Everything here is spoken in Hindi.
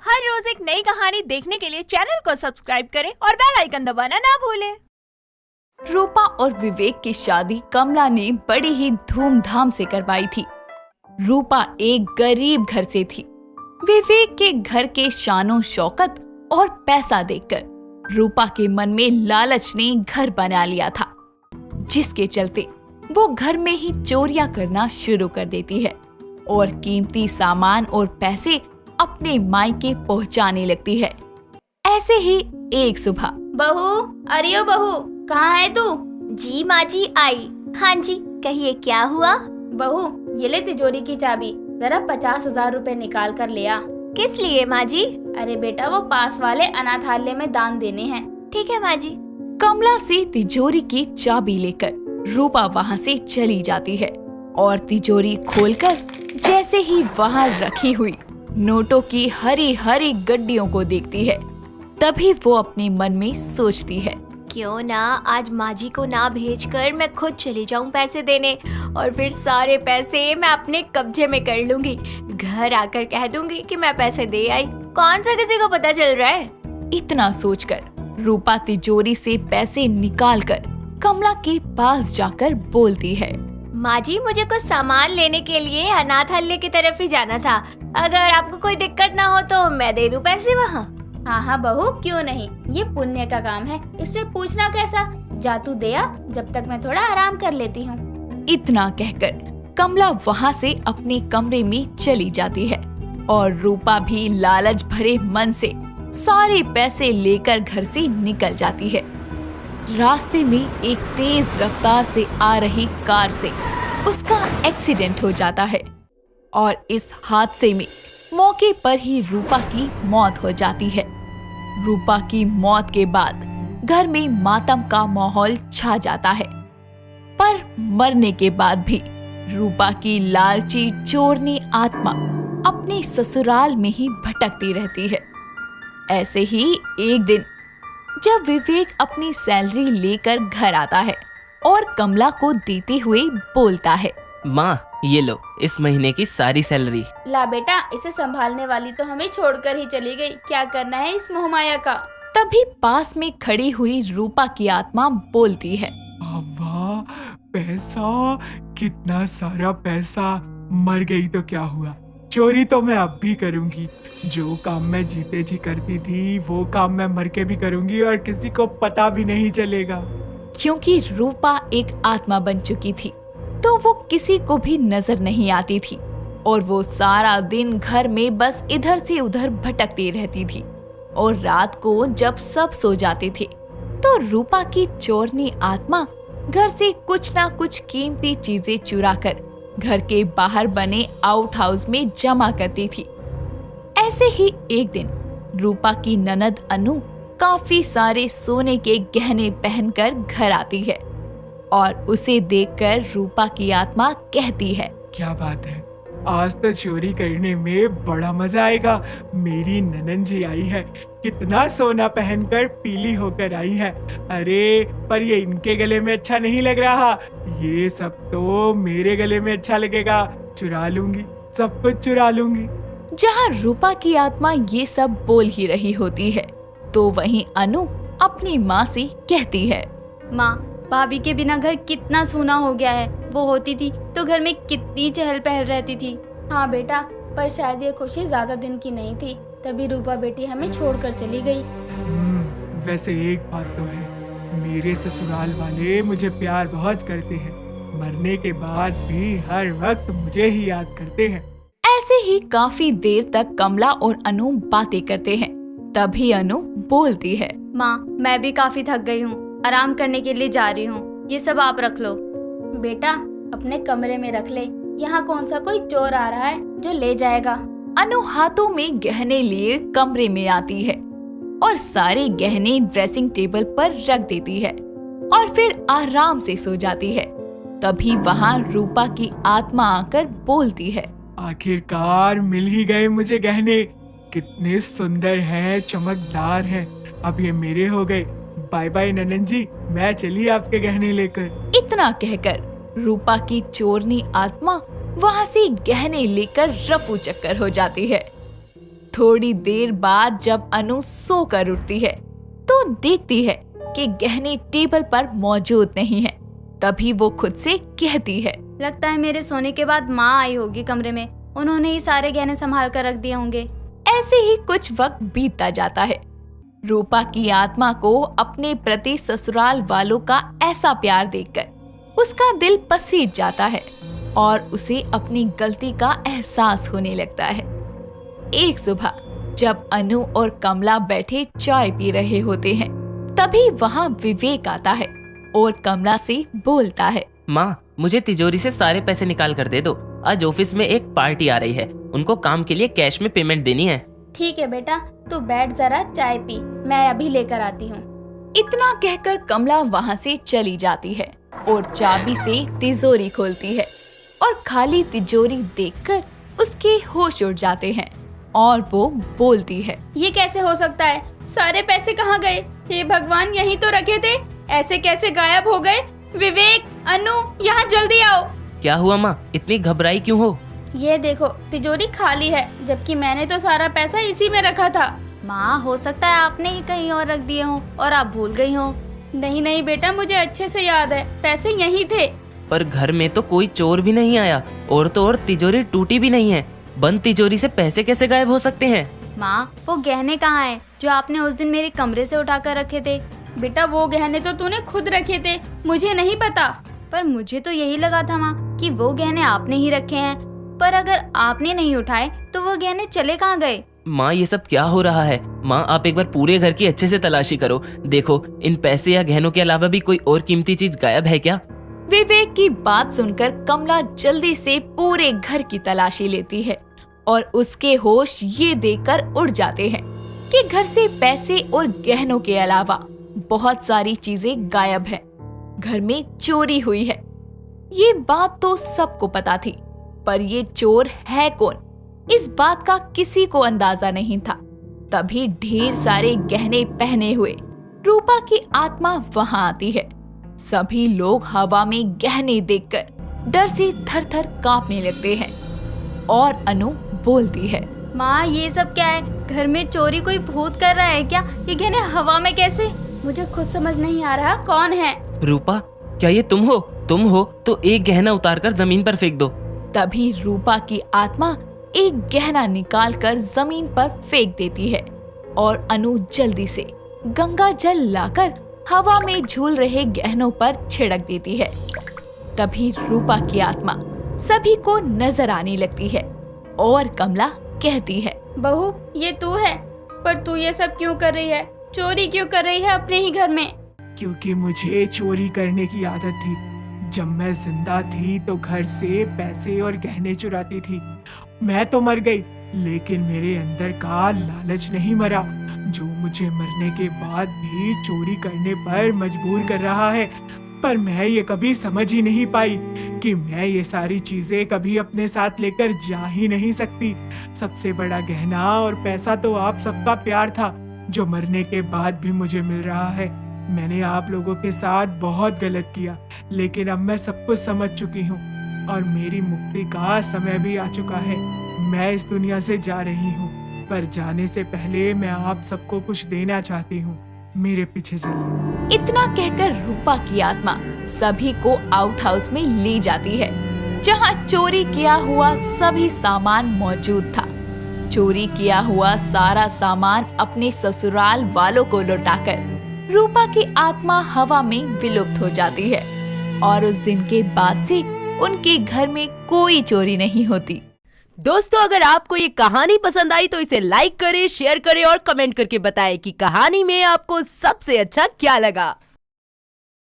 हर रोज एक नई कहानी देखने के लिए चैनल को सब्सक्राइब करें और बेल आइकन दबाना ना भूलें। रूपा और विवेक की शादी कमला ने बड़ी ही धूमधाम से करवाई थी। रूपा एक गरीब घर से थी। विवेक के घर के शानो शौकत और पैसा देखकर रूपा के मन में लालच ने घर बना लिया था, जिसके चलते वो घर में ही चोरियां करना शुरू कर देती है और कीमती सामान और पैसे अपने मायके पहुंचाने लगती है। ऐसे ही एक सुबह, बहू, अरे ओ बहू, कहाँ है तू? जी माँ जी आई। हाँ जी कहिए क्या हुआ? बहू, ये ले तिजोरी की चाबी, जरा 50,000 रुपए निकाल कर ले आ। किस लिए माँ जी? अरे बेटा, वो पास वाले अनाथालय में दान देने हैं। ठीक है माँ जी। कमला से तिजोरी की चाबी लेकर रूपा वहाँ से चली जाती है और तिजोरी खोलकर जैसे ही वहाँ रखी हुई नोटों की हरी हरी गड्डियों को देखती है, तभी वो अपने मन में सोचती है, क्यों ना आज माँ जी को ना भेजकर मैं खुद चली जाऊँ पैसे देने और फिर सारे पैसे मैं अपने कब्जे में कर लूंगी। घर आकर कह दूंगी कि मैं पैसे दे आई, कौन सा किसी को पता चल रहा है। इतना सोचकर रूपा तिजोरी से पैसे निकालकर कमला के पास जाकर बोलती है, माँ जी मुझे कुछ सामान लेने के लिए अनाथालय की तरफ ही जाना था, अगर आपको कोई दिक्कत ना हो तो मैं दे दूं पैसे वहाँ। हाँ हाँ बहू, क्यों नहीं, ये पुण्य का काम है, इसमें पूछना कैसा। जा तू दे आ, जब तक मैं थोड़ा आराम कर लेती हूँ। इतना कहकर कमला वहाँ से अपने कमरे में चली जाती है और रूपा भी लालच भरे मन से सारे पैसे लेकर घर से निकल जाती है। रास्ते में एक तेज रफ्तार से आ रही कार से उसका एक्सीडेंट हो जाता है और इस हादसे में मौके पर ही रूपा की मौत हो जाती है। रूपा की मौत के बाद घर में मातम का माहौल छा जाता है, पर मरने के बाद भी रूपा की लालची चोरनी आत्मा अपने ससुराल में ही भटकती रहती है। ऐसे ही एक दिन जब विवेक अपनी सैलरी लेकर घर आता है और कमला को देते हुए बोलता है, माँ ये लो इस महीने की सारी सैलरी। ला बेटा, इसे संभालने वाली तो हमें छोड़कर ही चली गई, क्या करना है इस मोहमाया का। तभी पास में खड़ी हुई रूपा की आत्मा बोलती है, वाह पैसा, कितना सारा पैसा। मर गई तो क्या हुआ, चोरी तो मैं अब भी करूंगी। जो काम मैं जीते जी करती थी वो काम मैं मर के भी करूंगी और किसी को पता भी नहीं चलेगा। क्योंकि रूपा एक आत्मा बन चुकी थी तो वो किसी को भी नजर नहीं आती थी और वो सारा दिन घर में बस इधर से उधर भटकती रहती थी। और रात को जब सब सो जाते थे तो रूपा की चोरनी आत्मा घर से कुछ ना कुछ कीमती चीजें चुराकर घर के बाहर बने आउट हाउस में जमा करती थी। ऐसे ही एक दिन रूपा की ननद अनु काफी सारे सोने के गहने पहनकर घर आती है और उसे देखकर रूपा की आत्मा कहती है, क्या बात है, आज तो चोरी करने में बड़ा मजा आएगा। मेरी ननन जी आई है, कितना सोना पहनकर पीली होकर आई है। अरे पर ये इनके गले में अच्छा नहीं लग रहा, ये सब तो मेरे गले में अच्छा लगेगा। चुरा लूंगी, सब कुछ चुरा लूंगी। जहाँ रूपा की आत्मा ये सब बोल ही रही होती है तो वहीं अनु अपनी माँ से कहती है, माँ, भाभी के बिना घर कितना सूना हो गया है। वो होती थी तो घर में कितनी चहल पहल रहती थी। हाँ बेटा, पर शायद ये खुशी ज्यादा दिन की नहीं थी, तभी रूपा बेटी हमें छोड़कर चली गई। वैसे एक बात तो है, मेरे ससुराल वाले मुझे प्यार बहुत करते हैं, मरने के बाद भी हर वक्त मुझे ही याद करते हैं। ऐसे ही काफी देर तक कमला और अनु बातें करते हैं। तभी अनु बोलती है, माँ, मैं भी काफी थक गई हूँ, आराम करने के लिए जा रही हूँ, ये सब आप रख लो। बेटा, अपने कमरे में रख ले, यहाँ कौन सा कोई चोर आ रहा है जो ले जाएगा। अनु हाथों में गहने लिए कमरे में आती है और सारे गहने ड्रेसिंग टेबल पर रख देती है और फिर आराम से सो जाती है। तभी वहाँ रूपा की आत्मा आकर बोलती है, आखिरकार मिल ही गए मुझे गहने, कितने सुंदर हैं, चमकदार हैं। अब ये मेरे हो गए। बाय बाय ननन जी, मैं चली आपके गहने लेकर। इतना कहकर रूपा की चोरनी आत्मा वहाँ से गहने लेकर रफू चक्कर हो जाती है। थोड़ी देर बाद जब अनु सोकर उठती है तो देखती है कि गहने टेबल पर मौजूद नहीं है। तभी वो खुद से कहती है, लगता है मेरे सोने के बाद माँ आई होगी कमरे में, उन्होंने ही सारे गहने संभाल कर रख दिए होंगे। ऐसे ही कुछ वक्त बीतता जाता है। रूपा की आत्मा को अपने प्रति ससुराल वालों का ऐसा प्यार देखकर उसका दिल पसीज जाता है और उसे अपनी गलती का एहसास होने लगता है। एक सुबह जब अनु और कमला बैठे चाय पी रहे होते हैं, तभी वहाँ विवेक आता है और कमला से बोलता है, माँ, मुझे तिजोरी से सारे पैसे निकाल कर दे दो। आज ऑफिस में एक पार्टी आ रही है, उनको काम के लिए कैश में पेमेंट देनी है। ठीक है बेटा, तू बैठ जरा चाय पी, मैं अभी लेकर आती हूँ। इतना कहकर कमला वहाँ से चली जाती है और चाबी से तिजोरी खोलती है और खाली तिजोरी देखकर उसके होश उड़ जाते हैं और वो बोलती है, ये कैसे हो सकता है? सारे पैसे कहाँ गए? हे भगवान, यहीं तो रखे थे, ऐसे कैसे गायब हो गए? विवेक, अनु, यहाँ जल्दी आओ। क्या हुआ माँ, इतनी घबराई क्यों हो? ये देखो, तिजोरी खाली है, जबकि मैंने तो सारा पैसा इसी में रखा था। माँ, हो सकता है आपने ही कहीं और रख दिए हों और आप भूल गई हो। नहीं नहीं बेटा, मुझे अच्छे से याद है, पैसे यहीं थे। पर घर में तो कोई चोर भी नहीं आया और तो और तिजोरी टूटी भी नहीं है। बंद तिजोरी से पैसे कैसे गायब हो सकते हैं? माँ, वो गहने कहाँ हैं जो आपने उस दिन मेरे कमरे से उठा कर रखे थे? बेटा, वो गहने तो तूने खुद रखे थे, मुझे नहीं पता। पर मुझे तो यही लगा था माँ कि वो गहने आपने ही रखे हैं, पर अगर आपने नहीं उठाए तो वो गहने चले कहाँ गए? माँ, ये सब क्या हो रहा है? माँ, आप एक बार पूरे घर की अच्छे से तलाशी करो, देखो इन पैसे या गहनों के अलावा भी कोई और कीमती चीज गायब है क्या? विवेक की बात सुनकर कमला जल्दी से पूरे घर की तलाशी लेती है और उसके होश ये देखकर उड़ जाते हैं कि घर से पैसे और गहनों के अलावा बहुत सारी चीजें गायब हैं। घर में चोरी हुई है। ये बात तो सबको पता थी, पर ये चोर है कौन, इस बात का किसी को अंदाजा नहीं था। तभी ढेर सारे गहने पहने हुए रूपा की आत्मा वहां आती है। सभी लोग हवा में गहने देखकर डर से थर-थर कांपने लगते हैं और अनु बोलती है, माँ, ये सब क्या है? घर में चोरी कोई भूत कर रहा है क्या? ये गहने हवा में कैसे? मुझे खुद समझ नहीं आ रहा कौन है। रूपा, क्या ये तुम हो? तुम हो तो एक गहना उतारकर जमीन पर फेंक दो। तभी रूपा की आत्मा एक गहना निकालकर जमीन पर फेंक देती है और अनु जल्दी से गंगा जल लाकर हवा में झूल रहे गहनों पर छिड़क देती है। तभी रूपा की आत्मा सभी को नजर आने लगती है और कमला कहती है, बहू, ये तू है? पर तू ये सब क्यों कर रही है? चोरी क्यों कर रही है अपने ही घर में? क्योंकि मुझे चोरी करने की आदत थी। जब मैं जिंदा थी तो घर से पैसे और गहने चुराती थी। मैं तो मर गई, लेकिन मेरे अंदर का लालच नहीं मरा, जो मुझे मरने के बाद भी चोरी करने पर मजबूर कर रहा है। पर मैं ये कभी समझ ही नहीं पाई कि मैं ये सारी चीजें कभी अपने साथ लेकर जा ही नहीं सकती। सबसे बड़ा गहना और पैसा तो आप सबका प्यार था, जो मरने के बाद भी मुझे मिल रहा है। मैंने आप लोगों के साथ बहुत गलत किया, लेकिन अब मैं सब कुछ समझ चुकी हूँ और मेरी मुक्ति का समय भी आ चुका है। मैं इस दुनिया से जा रही हूँ, पर जाने से पहले मैं आप सबको कुछ देना चाहती हूँ। मेरे पीछे चलिए। इतना कहकर रूपा की आत्मा सभी को आउट हाउस में ले जाती है, जहाँ चोरी किया हुआ सभी सामान मौजूद था। चोरी किया हुआ सारा सामान अपने ससुराल वालों को लौटाकर रूपा की आत्मा हवा में विलुप्त हो जाती है और उस दिन के बाद से उनके घर में कोई चोरी नहीं होती। दोस्तों, अगर आपको ये कहानी पसंद आई तो इसे लाइक करें, शेयर करें और कमेंट करके बताएं कि कहानी में आपको सबसे अच्छा क्या लगा।